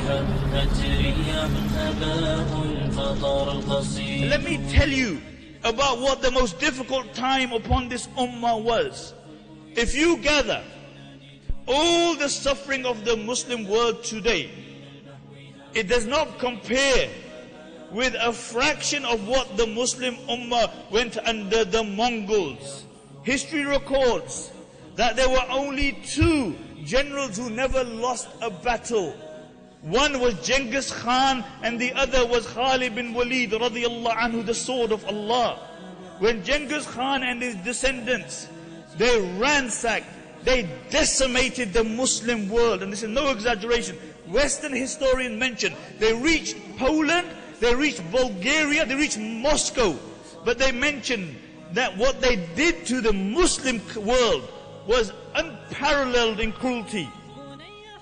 Let me tell you about what the most difficult time upon this ummah was. If you gather all the suffering of the Muslim world today, it does not compare with a fraction of what the Muslim ummah went under the Mongols. History records that there were only two generals who never lost a battle. One was Genghis Khan and the other was Khalid bin Walid radiyallahu anhu, the sword of Allah. When Genghis Khan and his descendants, they ransacked, they decimated the Muslim world, and this is no exaggeration. Western historians mention they reached Poland, they reached Bulgaria, they reached Moscow, but they mention that what they did to the Muslim world was unparalleled in cruelty.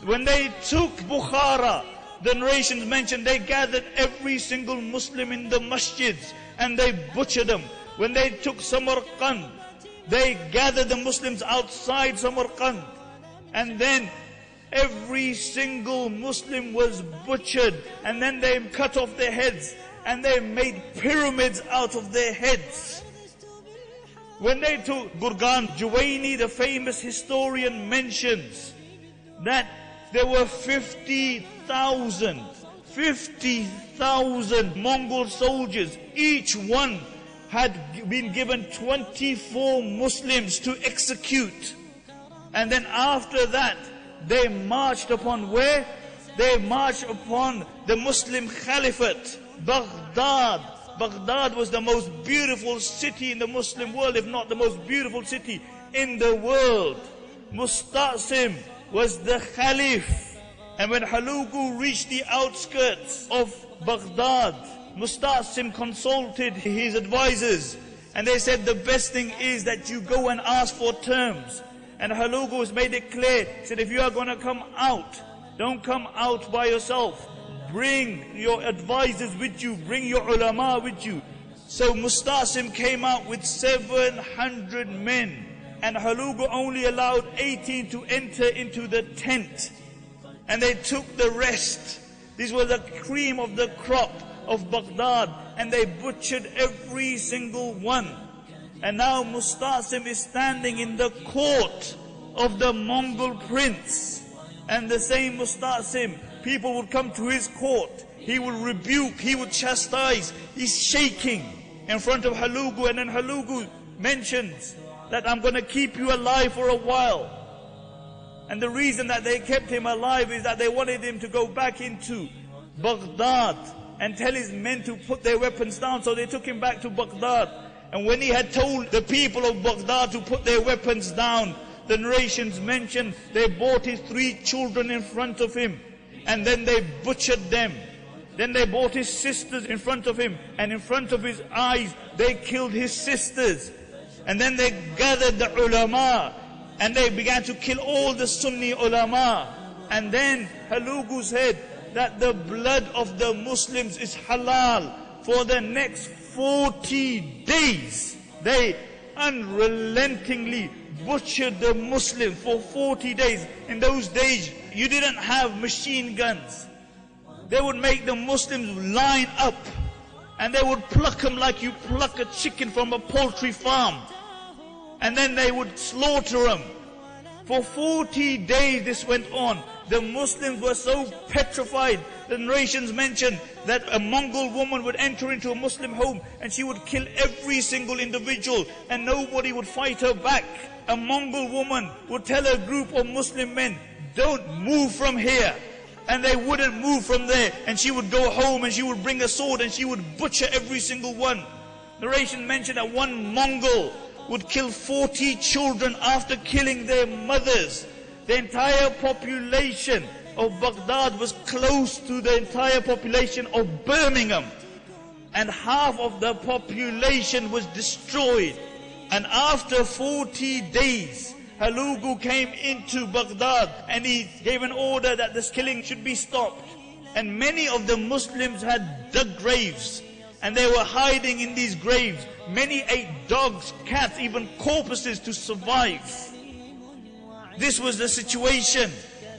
When they took Bukhara, the narrations mentioned they gathered every single Muslim in the masjids and they butchered them. When they took Samarkand, they gathered the Muslims outside Samarkand, and then every single Muslim was butchered, and then they cut off their heads and they made pyramids out of their heads. When they took Burgan, Juwaini, the famous historian, mentions that there were 50,000 Mongol soldiers. Each one had been given 24 Muslims to execute. And then after that, they marched upon where? They marched upon the Muslim Caliphate, Baghdad. Baghdad was the most beautiful city in the Muslim world, if not the most beautiful city in the world. Musta'sim was the Caliph. And when Hulugu reached the outskirts of Baghdad, Musta'sim consulted his advisors, and they said the best thing is that you go and ask for terms. And Hulugu has made it clear, he said, if you are going to come out, don't come out by yourself. Bring your advisors with you, bring your ulama with you. So Musta'sim came out with 700 men, and Hulugu only allowed 18 to enter into the tent. And they took the rest. This was the cream of the crop of Baghdad, and they butchered every single one. And now Musta'sim is standing in the court of the Mongol prince. And the same Musta'sim, people would come to his court. He would rebuke, he would chastise. He's shaking in front of Hulugu, and then Hulugu mentions that I'm going to keep you alive for a while. And the reason that they kept him alive is that they wanted him to go back into Baghdad and tell his men to put their weapons down. So they took him back to Baghdad. And when he had told the people of Baghdad to put their weapons down, the narrations mention they brought his 3 children in front of him, and then they butchered them. Then they brought his sisters in front of him, and in front of his eyes they killed his sisters. And then they gathered the ulama, and they began to kill all the Sunni ulama. And then Hulugu said that the blood of the Muslims is halal. For the next 40 days, they unrelentingly butchered the Muslims for 40 days. In those days, you didn't have machine guns. They would make the Muslims line up, and they would pluck them like you pluck a chicken from a poultry farm. And then they would slaughter them. For 40 days this went on. The Muslims were so petrified. The narrations mention that a Mongol woman would enter into a Muslim home and she would kill every single individual, and nobody would fight her back. A Mongol woman would tell a group of Muslim men, don't move from here. And they wouldn't move from there. And she would go home and she would bring a sword and she would butcher every single one. Narration mentioned that one Mongol would kill 40 children after killing their mothers. The entire population of Baghdad was close to the entire population of Birmingham. And half of the population was destroyed. And after 40 days, Hulugu came into Baghdad and he gave an order that this killing should be stopped. And many of the Muslims had dug graves, and they were hiding in these graves. Many ate dogs, cats, even corpses to survive. This was the situation.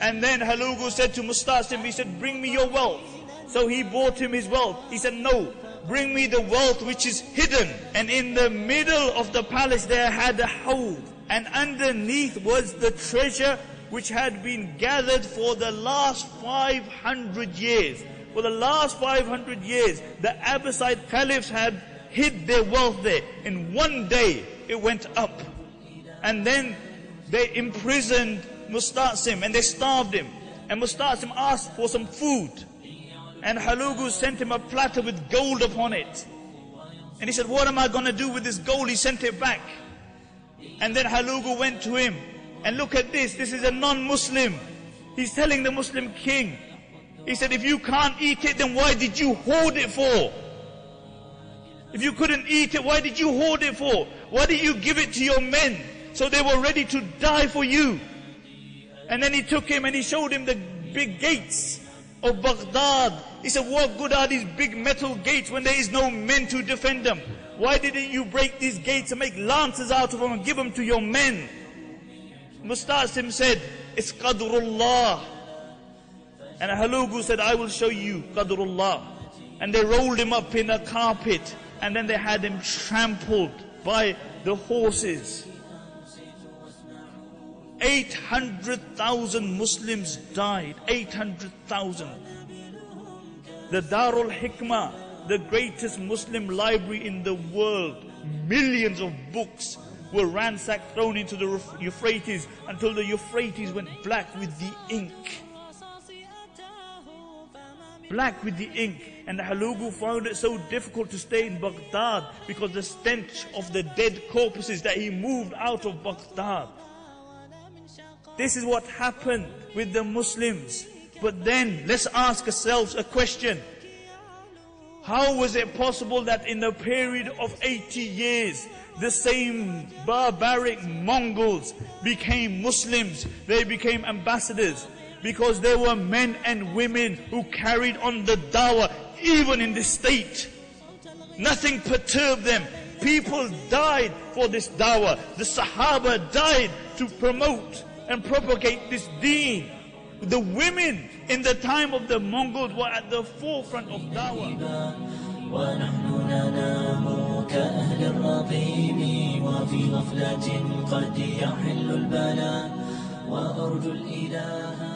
And then Halugu said to Mustasim, he said, bring me your wealth. So he brought him his wealth. He said, no, bring me the wealth which is hidden. And in the middle of the palace there had a hawd. And underneath was the treasure which had been gathered for the last 500 years. For the last 500 years, the Abbasid caliphs had hid their wealth there. In one day, it went up. And then they imprisoned Mustasim and they starved him. And Mustasim asked for some food. And Halugu sent him a platter with gold upon it. And he said, what am I going to do with this gold? He sent it back. And then Halugu went to him. And look at this. This is a non-Muslim. He's telling the Muslim king. He said, if you can't eat it, then why did you hoard it for? If you couldn't eat it, why did you hoard it for? Why did you give it to your men? So they were ready to die for you. And then he took him and he showed him the big gates of Baghdad. He said, what good are these big metal gates when there is no men to defend them? Why didn't you break these gates and make lances out of them and give them to your men? Mustasim said, it's Qadrullah. And Halugu said, I will show you Qadrullah. And they rolled him up in a carpet. And then they had him trampled by the horses. 800,000 Muslims died. 800,000. The Darul Hikmah, the greatest Muslim library in the world. Millions of books were ransacked, thrown into the Euphrates until the Euphrates went black with the ink. Black with the ink. And Halugu found it so difficult to stay in Baghdad because the stench of the dead corpses that he moved out of Baghdad. This is what happened with the Muslims. But then, let's ask ourselves a question. How was it possible that in a period of 80 years, the same barbaric Mongols became Muslims? They became ambassadors. Because there were men and women who carried on the dawah, even in this state. Nothing perturbed them. People died for this dawah. The Sahaba died to promote and propagate this deen. The women in the time of the Mongols were at the forefront of dawah. ونحن ننام كأهل الرقيم وفي غفلة قد يحل البلاء وأرجو الإله